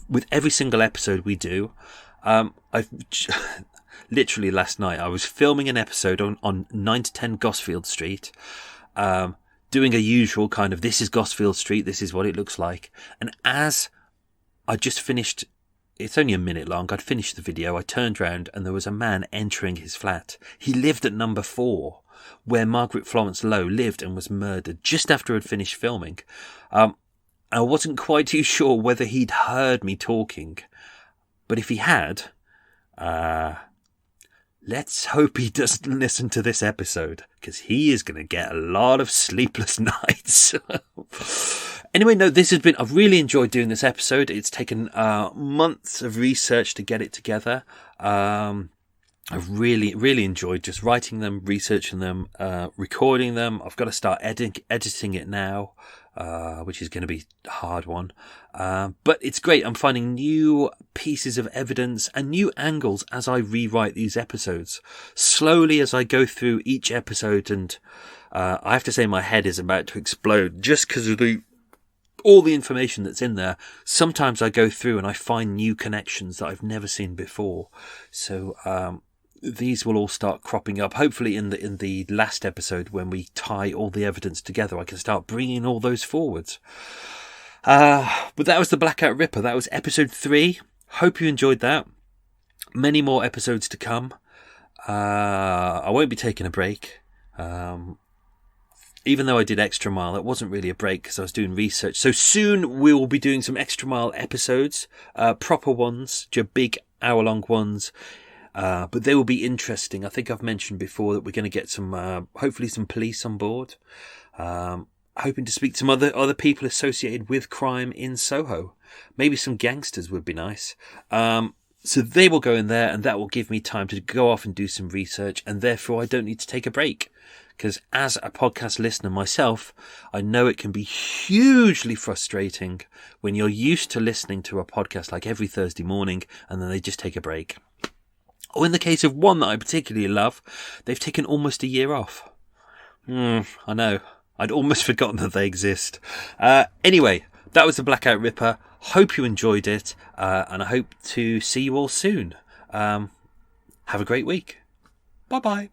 with every single episode we do. I've literally last night I was filming an episode on 9 to 10 Gosfield Street, doing a usual kind of, this is Gosfield Street, this is what it looks like. And as I just finished, it's only a minute long, I'd finished the video, I turned round and there was a man entering his flat. He lived at number 4. Where Margaret Florence Lowe lived and was murdered just after I'd finished filming. I wasn't quite too sure whether he'd heard me talking, but if he had, let's hope he doesn't listen to this episode, because he is going to get a lot of sleepless nights. Anyway, no, I've really enjoyed doing this episode. It's taken months of research to get it together. I've really, really enjoyed just writing them, researching them, recording them. I've got to start editing it now, which is going to be a hard one. But it's great. I'm finding new pieces of evidence and new angles as I rewrite these episodes. Slowly as I go through each episode, and I have to say my head is about to explode just because of all the information that's in there. Sometimes I go through and I find new connections that I've never seen before. So, these will all start cropping up. Hopefully in the last episode, when we tie all the evidence together, I can start bringing all those forwards. But that was the Blackout Ripper. That was episode 3. Hope you enjoyed that. Many more episodes to come. I won't be taking a break. Even though I did Extra Mile, it wasn't really a break because I was doing research. So soon we will be doing some Extra Mile episodes, proper ones, big hour-long ones. But they will be interesting. I think I've mentioned before that we're going to get some, hopefully some police on board. Hoping to speak to some other people associated with crime in Soho. Maybe some gangsters would be nice. So they will go in there, and that will give me time to go off and do some research, and therefore I don't need to take a break. Because as a podcast listener myself, I know it can be hugely frustrating when you're used to listening to a podcast like every Thursday morning, and then they just take a break. Or in the case of one that I particularly love, they've taken almost a year off. I know. I'd almost forgotten that they exist. Anyway, that was the Blackout Ripper. Hope you enjoyed it. And I hope to see you all soon. Have a great week. Bye-bye.